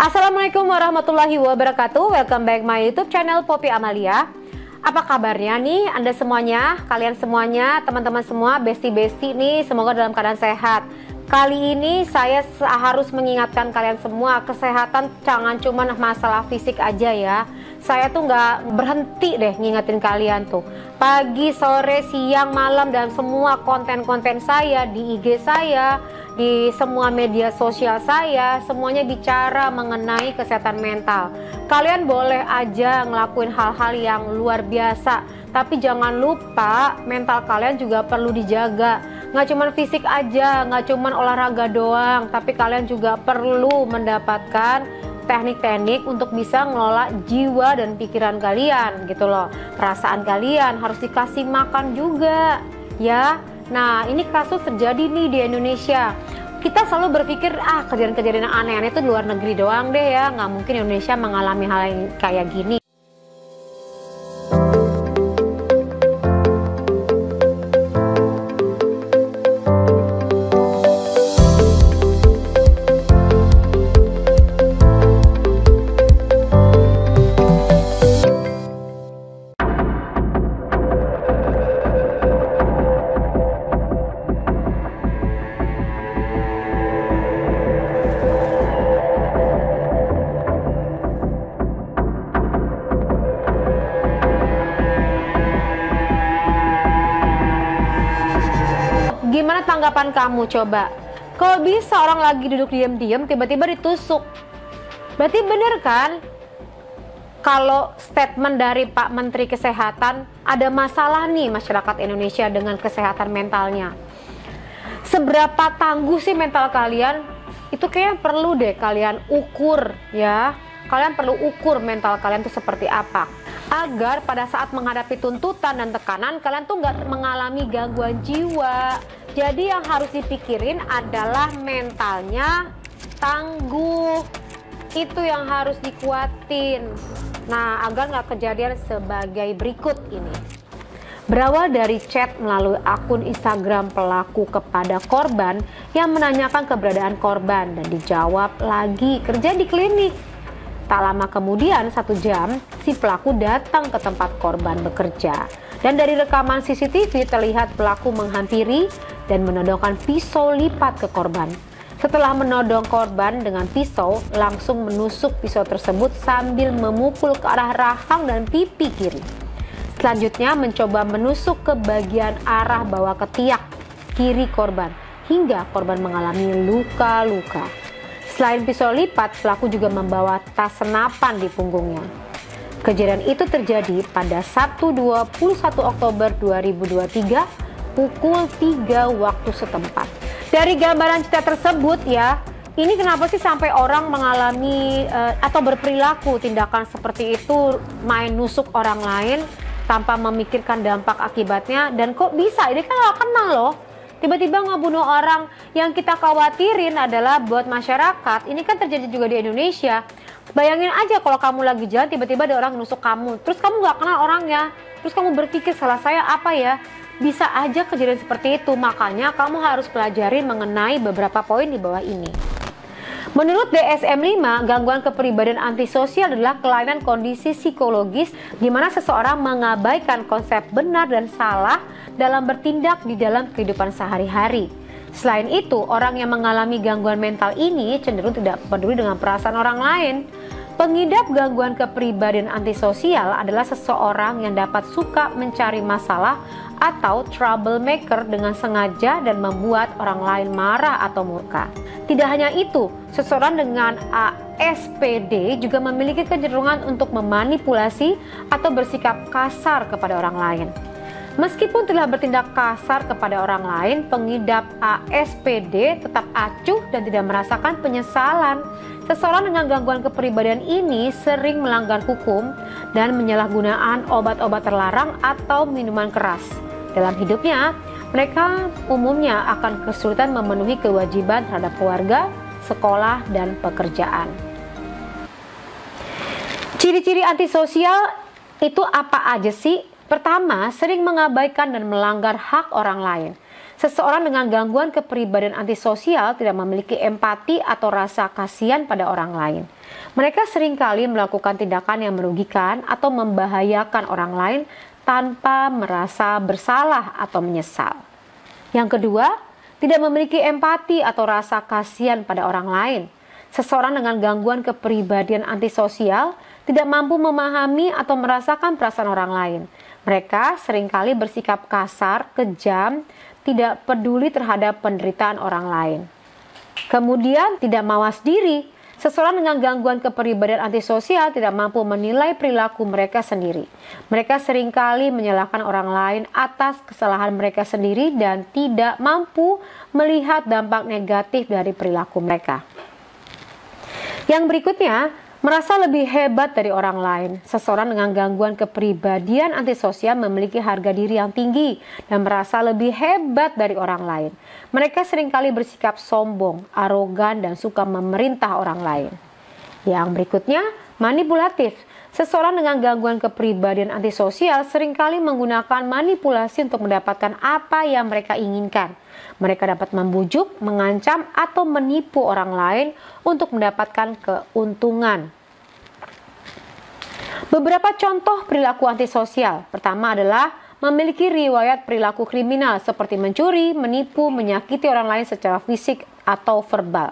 Assalamualaikum warahmatullahi wabarakatuh. Welcome back my YouTube channel Poppy Amalia. Apa kabarnya nih Anda semuanya, kalian semuanya, teman-teman semua, besti-besti nih, semoga dalam keadaan sehat. Kali ini saya harus mengingatkan kalian semua, kesehatan jangan cuma masalah fisik aja ya. Saya tuh nggak berhenti deh ngingetin kalian tuh. Pagi, sore, siang, malam, dan semua konten-konten saya di IG saya, di semua media sosial saya, semuanya bicara mengenai kesehatan mental. Kalian boleh aja ngelakuin hal-hal yang luar biasa, tapi jangan lupa mental kalian juga perlu dijaga. Nggak cuman fisik aja, nggak cuman olahraga doang, tapi kalian juga perlu mendapatkan teknik-teknik untuk bisa ngelola jiwa dan pikiran kalian gitu loh. Perasaan kalian harus dikasih makan juga ya. Nah, ini kasus terjadi nih di Indonesia. Kita selalu berpikir kejadian-kejadian aneh-aneh itu di luar negeri doang deh ya. Nggak mungkin Indonesia mengalami hal yang kayak gini. Gimana tanggapan kamu coba? Kalau bisa orang lagi duduk diam-diam tiba-tiba ditusuk. Berarti bener kan? Kalau statement dari Pak Menteri Kesehatan, ada masalah nih masyarakat Indonesia dengan kesehatan mentalnya. Seberapa tangguh sih mental kalian? Itu kayaknya perlu deh kalian ukur ya. Kalian perlu ukur mental kalian itu seperti apa, agar pada saat menghadapi tuntutan dan tekanan kalian tuh nggak mengalami gangguan jiwa. Jadi yang harus dipikirin adalah mentalnya tangguh. Itu yang harus dikuatin. Nah, agar nggak kejadian sebagai berikut ini. Berawal dari chat melalui akun Instagram pelaku kepada korban yang menanyakan keberadaan korban dan dijawab lagi kerja di klinik. Tak lama kemudian, 1 jam, si pelaku datang ke tempat korban bekerja. Dan dari rekaman CCTV terlihat pelaku menghampiri dan menodongkan pisau lipat ke korban. Setelah menodong korban dengan pisau, langsung menusuk pisau tersebut sambil memukul ke arah rahang dan pipi kiri. Selanjutnya mencoba menusuk ke bagian arah bawah ketiak kiri korban, hingga korban mengalami luka-luka. Selain pisau lipat, pelaku juga membawa tas senapan di punggungnya. Kejadian itu terjadi pada Sabtu 21 Oktober 2023 pukul 3 waktu setempat. Dari gambaran cerita tersebut ya, ini kenapa sih sampai orang mengalami atau berperilaku tindakan seperti itu, main nusuk orang lain tanpa memikirkan dampak akibatnya, dan kok bisa? Ini kan gak kenal loh. Tiba-tiba ngebunuh orang. Yang kita khawatirin adalah buat masyarakat, ini kan terjadi juga di Indonesia. Bayangin aja kalau kamu lagi jalan tiba-tiba ada orang nusuk kamu, terus kamu gak kenal orangnya, terus kamu berpikir salah saya apa ya? Bisa aja kejadian seperti itu. Makanya kamu harus pelajari mengenai beberapa poin di bawah ini. Menurut DSM-5, gangguan kepribadian antisosial adalah kelainan kondisi psikologis di mana seseorang mengabaikan konsep benar dan salah dalam bertindak di dalam kehidupan sehari-hari. Selain itu, orang yang mengalami gangguan mental ini cenderung tidak peduli dengan perasaan orang lain. Pengidap gangguan kepribadian antisosial adalah seseorang yang dapat suka mencari masalah atau troublemaker dengan sengaja dan membuat orang lain marah atau murka. Tidak hanya itu, seseorang dengan ASPD juga memiliki kecenderungan untuk memanipulasi atau bersikap kasar kepada orang lain. Meskipun telah bertindak kasar kepada orang lain, pengidap ASPD tetap acuh dan tidak merasakan penyesalan. Seseorang dengan gangguan kepribadian ini sering melanggar hukum dan penyalahgunaan obat-obat terlarang atau minuman keras. Dalam hidupnya, mereka umumnya akan kesulitan memenuhi kewajiban terhadap keluarga, sekolah, dan pekerjaan. Ciri-ciri antisosial itu apa aja sih? Pertama, sering mengabaikan dan melanggar hak orang lain. Seseorang dengan gangguan kepribadian antisosial tidak memiliki empati atau rasa kasihan pada orang lain. Mereka seringkali melakukan tindakan yang merugikan atau membahayakan orang lain tanpa merasa bersalah atau menyesal. Yang kedua, tidak memiliki empati atau rasa kasihan pada orang lain. Seseorang dengan gangguan kepribadian antisosial tidak mampu memahami atau merasakan perasaan orang lain. Mereka seringkali bersikap kasar, kejam, tidak peduli terhadap penderitaan orang lain. Kemudian tidak mawas diri. Seseorang dengan gangguan kepribadian antisosial tidak mampu menilai perilaku mereka sendiri. Mereka seringkali menyalahkan orang lain atas kesalahan mereka sendiri dan tidak mampu melihat dampak negatif dari perilaku mereka. Yang berikutnya, merasa lebih hebat dari orang lain. Seseorang dengan gangguan kepribadian antisosial memiliki harga diri yang tinggi dan merasa lebih hebat dari orang lain. Mereka seringkali bersikap sombong, arogan, dan suka memerintah orang lain. Yang berikutnya, manipulatif. Seseorang dengan gangguan kepribadian antisosial seringkali menggunakan manipulasi untuk mendapatkan apa yang mereka inginkan. Mereka dapat membujuk, mengancam, atau menipu orang lain untuk mendapatkan keuntungan. Beberapa contoh perilaku antisosial. Pertama adalah memiliki riwayat perilaku kriminal seperti mencuri, menipu, menyakiti orang lain secara fisik atau verbal.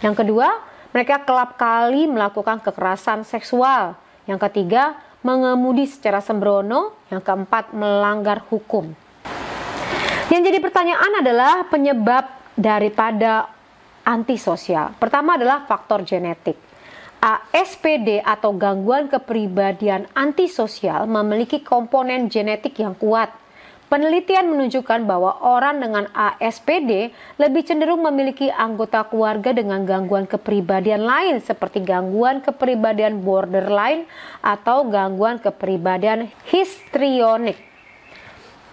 Yang kedua, mereka kerap kali melakukan kekerasan seksual. Yang ketiga, mengemudi secara sembrono. Yang keempat, melanggar hukum. Yang jadi pertanyaan adalah penyebab daripada antisosial. Pertama adalah faktor genetik. ASPD atau gangguan kepribadian antisosial memiliki komponen genetik yang kuat. Penelitian menunjukkan bahwa orang dengan ASPD lebih cenderung memiliki anggota keluarga dengan gangguan kepribadian lain seperti gangguan kepribadian borderline atau gangguan kepribadian histrionik.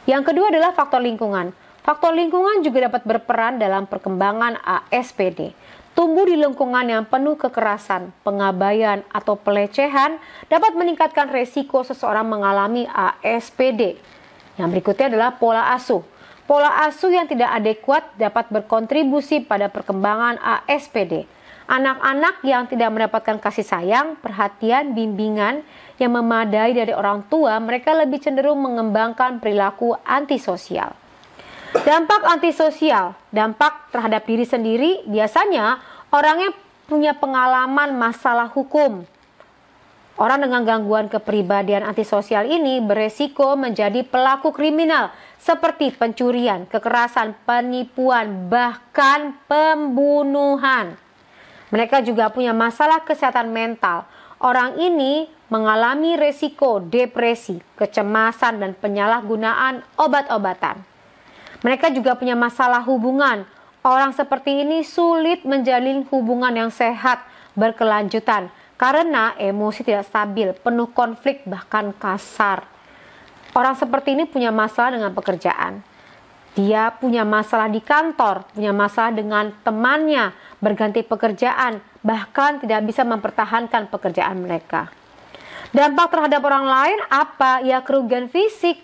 Yang kedua adalah faktor lingkungan. Faktor lingkungan juga dapat berperan dalam perkembangan ASPD. Tumbuh di lingkungan yang penuh kekerasan, pengabaian, atau pelecehan dapat meningkatkan resiko seseorang mengalami ASPD. Yang berikutnya adalah pola asuh. Pola asuh yang tidak adekuat dapat berkontribusi pada perkembangan ASPD. Anak-anak yang tidak mendapatkan kasih sayang, perhatian, bimbingan yang memadai dari orang tua, mereka lebih cenderung mengembangkan perilaku antisosial. Dampak antisosial, dampak terhadap diri sendiri, biasanya orangnya punya pengalaman masalah hukum. Orang dengan gangguan kepribadian antisosial ini beresiko menjadi pelaku kriminal seperti pencurian, kekerasan, penipuan, bahkan pembunuhan. Mereka juga punya masalah kesehatan mental. Orang ini mengalami resiko depresi, kecemasan, dan penyalahgunaan obat-obatan. Mereka juga punya masalah hubungan. Orang seperti ini sulit menjalin hubungan yang sehat, berkelanjutan, karena emosi tidak stabil, penuh konflik, bahkan kasar. Orang seperti ini punya masalah dengan pekerjaan. Dia punya masalah di kantor, punya masalah dengan temannya, berganti pekerjaan, bahkan tidak bisa mempertahankan pekerjaan mereka. Dampak terhadap orang lain apa? Ya, kerugian fisik.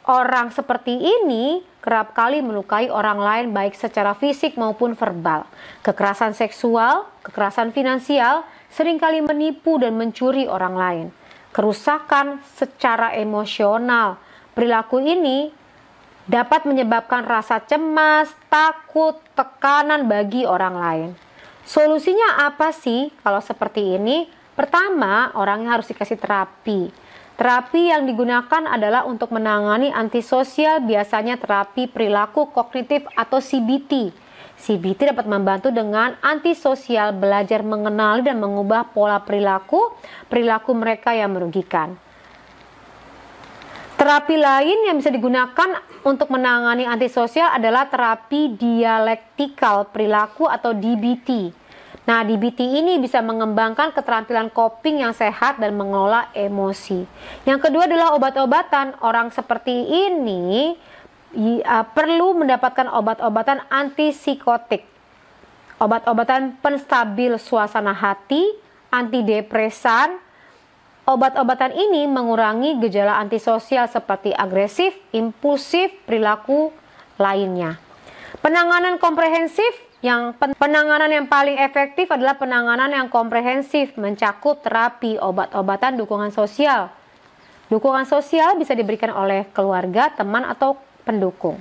Orang seperti ini kerap kali melukai orang lain baik secara fisik maupun verbal. Kekerasan seksual, kekerasan finansial, seringkali menipu dan mencuri orang lain. Kerusakan secara emosional. Perilaku ini dapat menyebabkan rasa cemas, takut, tekanan bagi orang lain. Solusinya apa sih kalau seperti ini? Pertama, orangnya harus dikasih terapi. Terapi yang digunakan adalah untuk menangani antisosial, biasanya terapi perilaku kognitif atau CBT. CBT dapat membantu dengan antisosial belajar mengenali dan mengubah pola perilaku mereka yang merugikan. Terapi lain yang bisa digunakan untuk menangani antisosial adalah terapi dialektikal perilaku atau DBT. Nah, DBT ini bisa mengembangkan keterampilan coping yang sehat dan mengelola emosi. Yang kedua adalah obat-obatan. Orang seperti ini perlu mendapatkan obat-obatan antipsikotik, obat-obatan penstabil suasana hati, antidepresan. Obat-obatan ini mengurangi gejala antisosial seperti agresif, impulsif, perilaku lainnya. Penanganan komprehensif Penanganan yang paling efektif adalah penanganan yang komprehensif, mencakup terapi, obat-obatan, dukungan sosial. Dukungan sosial bisa diberikan oleh keluarga, teman, atau pendukung.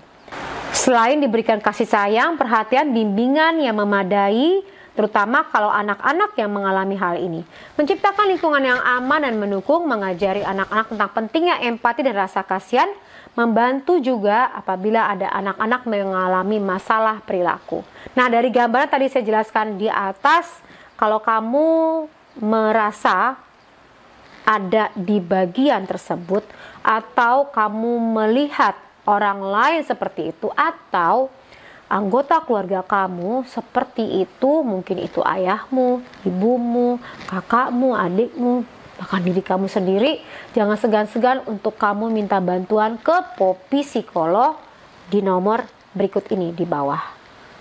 Selain diberikan kasih sayang, perhatian, bimbingan yang memadai, terutama kalau anak-anak yang mengalami hal ini. Menciptakan lingkungan yang aman dan mendukung, mengajari anak-anak tentang pentingnya empati dan rasa kasihan, membantu juga apabila ada anak-anak mengalami masalah perilaku. Nah, dari gambaran tadi saya jelaskan di atas, kalau kamu merasa ada di bagian tersebut, atau kamu melihat orang lain seperti itu, atau anggota keluarga kamu seperti itu, mungkin itu ayahmu, ibumu, kakakmu, adikmu, bahkan diri kamu sendiri, jangan segan-segan untuk kamu minta bantuan ke Poppy Psikolog di nomor berikut ini di bawah.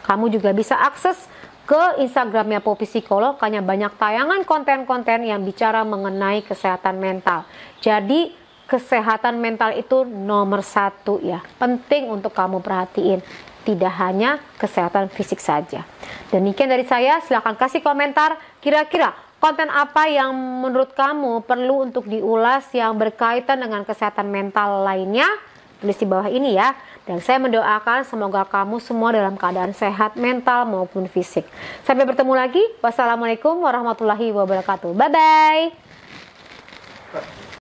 Kamu juga bisa akses ke Instagramnya Poppy Psikolog, hanya banyak tayangan konten-konten yang bicara mengenai kesehatan mental. Jadi kesehatan mental itu nomor 1 ya, penting untuk kamu perhatiin. Tidak hanya kesehatan fisik saja. Demikian dari saya, silahkan kasih komentar kira-kira konten apa yang menurut kamu perlu untuk diulas yang berkaitan dengan kesehatan mental lainnya. Tulis di bawah ini ya. Dan saya mendoakan semoga kamu semua dalam keadaan sehat mental maupun fisik. Sampai bertemu lagi. Wassalamualaikum warahmatullahi wabarakatuh. Bye-bye.